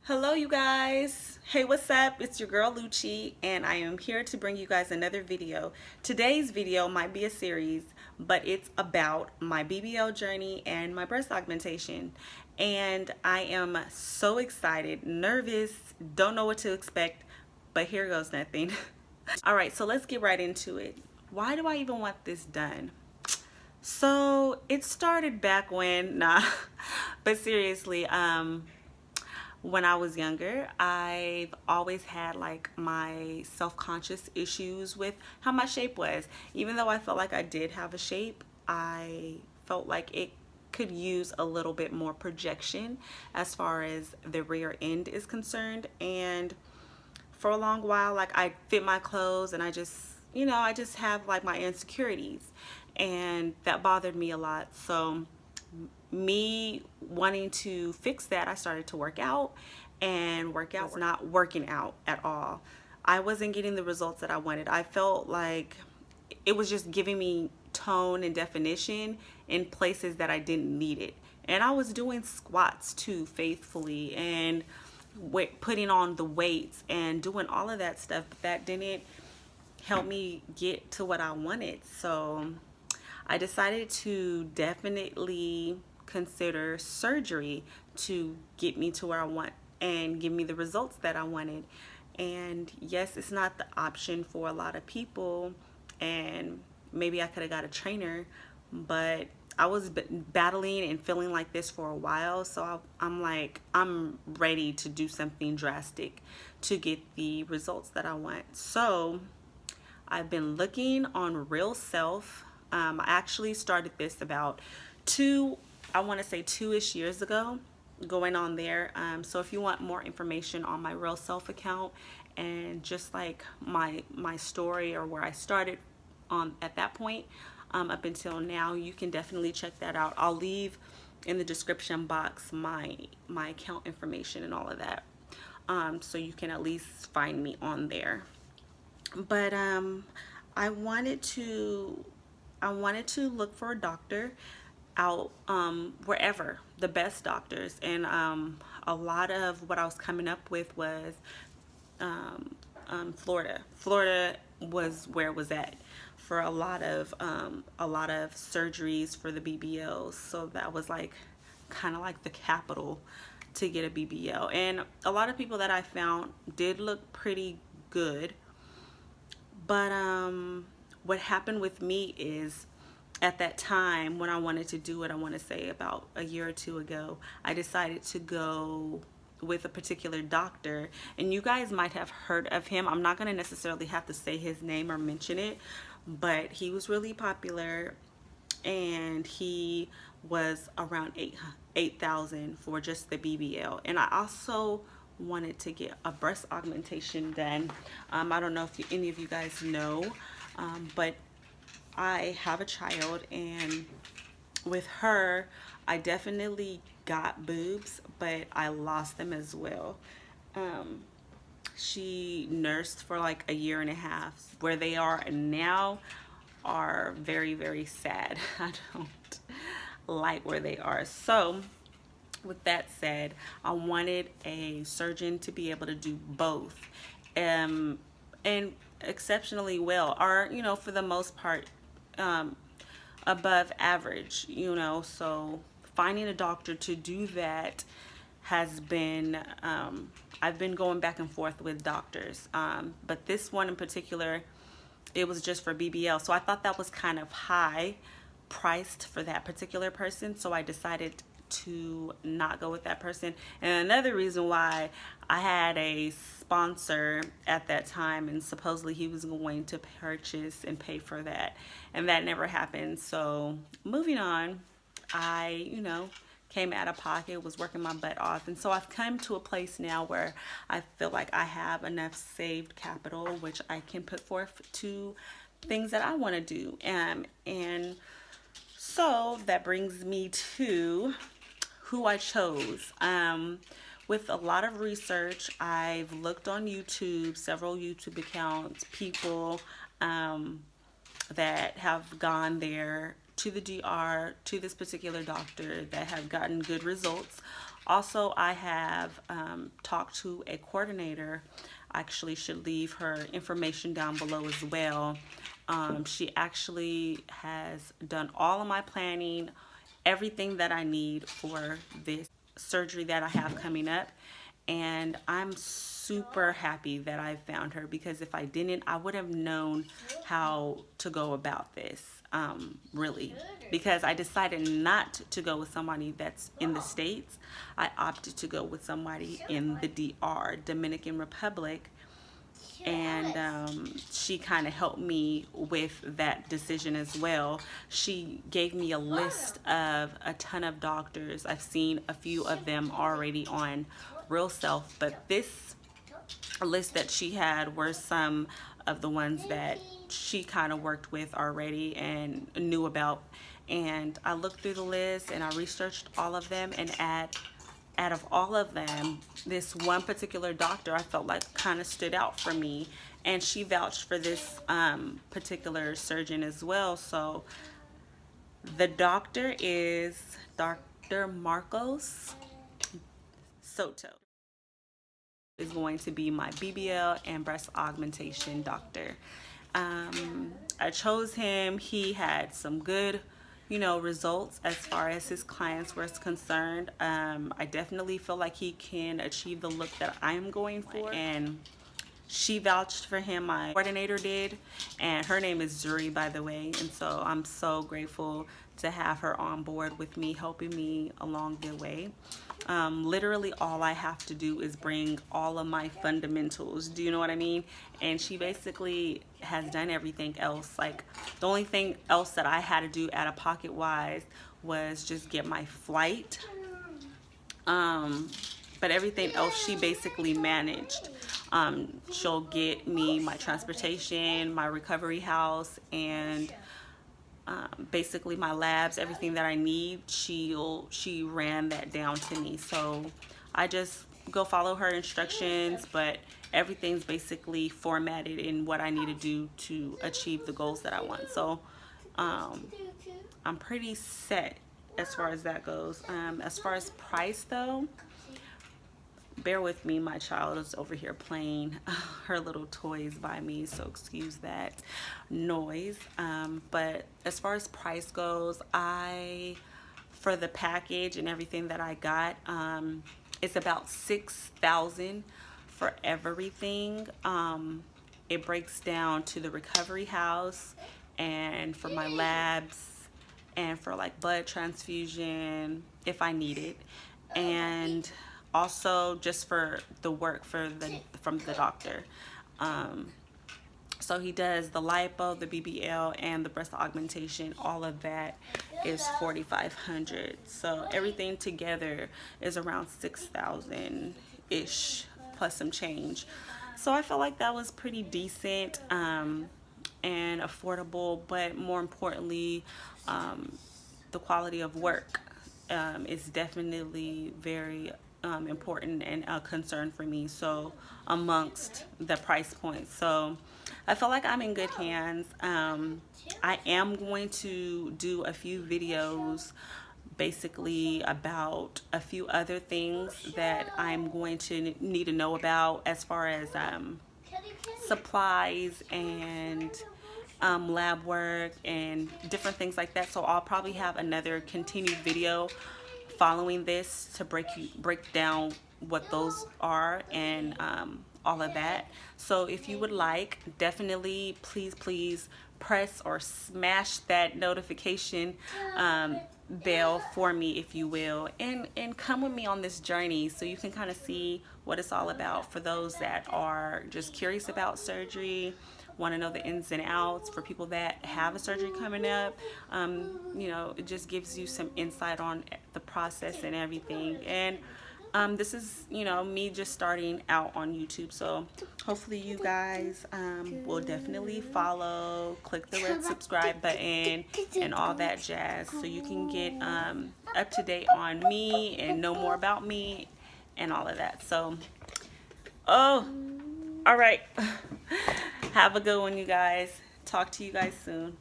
Hello you guys. Hey, what's up? It's your girl Lucci and I am here to bring you guys another video. Today's video might be a series, but it's about my BBL journey and my breast augmentation. And I am so excited, nervous, don't know what to expect, but here goes nothing. All right, so let's get right into it. Why do I even want this done? So it started back when, but seriously, when I was younger, I've always had like my self-conscious issues with how my shape was. Even though I felt like I did have a shape, I felt like it could use a little bit more projection as far as the rear end is concerned. And for a long while, like, I fit my clothes and I just, I just have like my insecurities, and that bothered me a lot. So me wanting to fix that, I started to work out, and workouts not working out at all. I wasn't getting the results that I wanted. I felt like it was just giving me tone and definition in places that I didn't need it. And I was doing squats too faithfully, and putting on the weights and doing all of that stuff, but that didn't help me get to what I wanted. So I decided to definitely consider surgery to get me to where I want and give me the results that I wanted. And yes, it's not the option for a lot of people, and maybe I could have got a trainer, but I was battling and feeling like this for a while. So I'm like, I'm ready to do something drastic to get the results that I want. So I've been looking on RealSelf. I actually started this about I want to say 2-ish years ago, going on there. So if you want more information on my RealSelf account and just like my story, or where I started on at that point up until now, you can definitely check that out. I'll leave in the description box my account information and all of that, so you can at least find me on there. But I wanted to look for a doctor out wherever, the best doctors. And a lot of what I was coming up with was Florida. Florida was where it was at for a lot of surgeries for the BBLs. So that was like kind of like the capital to get a BBL. And a lot of people that I found did look pretty good. But what happened with me is, at that time when I wanted to do it, I want to say about a year or two ago, I decided to go with a particular doctor, and you guys might have heard of him. I'm not going to necessarily have to say his name or mention it, but he was really popular, and he was around 8,000 for just the BBL. And I also wanted to get a breast augmentation done. I don't know if any of you guys know, but I have a child, and with her, I definitely got boobs, but I lost them as well. She nursed for like a year and a half. Where they are now are very, very sad. I don't like where they are. So with that said, I wanted a surgeon to be able to do both, and exceptionally well, or for the most part, above average. So finding a doctor to do that has been, I've been going back and forth with doctors, but this one in particular, it was just for BBL. So I thought that was kind of high priced for that particular person, so I decided to not go with that person. And another reason why, I had a sponsor at that time, and supposedly he was going to purchase and pay for that, and that never happened. So moving on, I came out of pocket, was working my butt off, and so I've come to a place now where I feel like I have enough saved capital which I can put forth to things that I want to do. And so that brings me to who I chose. With a lot of research, I've looked on YouTube, several YouTube accounts, people that have gone there to the DR, to this particular doctor, that have gotten good results. Also, I have talked to a coordinator. I actually should leave her information down below as well. She actually has done all of my planning, everything that I need for this surgery that I have coming up. And I'm super happy that I found her, because if I didn't, I would have known how to go about this, really. Because I decided not to go with somebody that's in the States. I opted to go with somebody in the DR, Dominican Republic. And she kind of helped me with that decision as well. She gave me a list of a ton of doctors. I've seen a few of them already on RealSelf, but this list that she had were some of the ones that she kind of worked with already and knew about. And I looked through the list and I researched all of them, and out of all of them, this one particular doctor I felt like kind of stood out for me, and she vouched for this particular surgeon as well. So the doctor is Dr. Marcos Soto. Is going to be my BBL and breast augmentation doctor. I chose him. He had some good, results as far as his clients were concerned. I definitely feel like he can achieve the look that I'm going for, and she vouched for him. My coordinator did, and her name is Zuri, by the way, and so I'm so grateful to have her on board with me, helping me along the way. Literally all I have to do is bring all of my fundamentals, do you know what I mean? And she basically has done everything else. Like, the only thing else that I had to do out of pocket wise was just get my flight, but everything else she basically managed. She'll get me my transportation, my recovery house, and basically my labs, everything that I need. She ran that down to me, so I just go follow her instructions, but everything's basically formatted in what I need to do to achieve the goals that I want. So I'm pretty set as far as that goes. As far as price though, bear with me, my child is over here playing her little toys by me, so excuse that noise. But as far as price goes, for the package and everything that I got, it's about $6,000 for everything. It breaks down to the recovery house, and for my labs, and for like blood transfusion if I need it, and also just for the work from the doctor. So he does the lipo, the BBL, and the breast augmentation. All of that is $4,500. So everything together is around $6,000-ish plus some change. So I felt like that was pretty decent and affordable, but more importantly, the quality of work is definitely very important and a concern for me, so amongst the price points. So I feel like I'm in good hands. I am going to do a few videos basically about a few other things that I'm going to need to know about, as far as supplies and lab work and different things like that. So I'll probably have another continued video following this to break down what those are and all of that. So if you would like, definitely please press or smash that notification bell for me, if you will, and come with me on this journey so you can kind of see what it's all about. For those that are just curious about surgery, want to know the ins and outs, for people that have a surgery coming up, it just gives you some insight on the process and everything. And this is, me just starting out on YouTube, so hopefully you guys will definitely follow, click the red subscribe button and all that jazz, so you can get up to date on me and know more about me and all of that. So all right. Have a good one, you guys. Talk to you guys soon.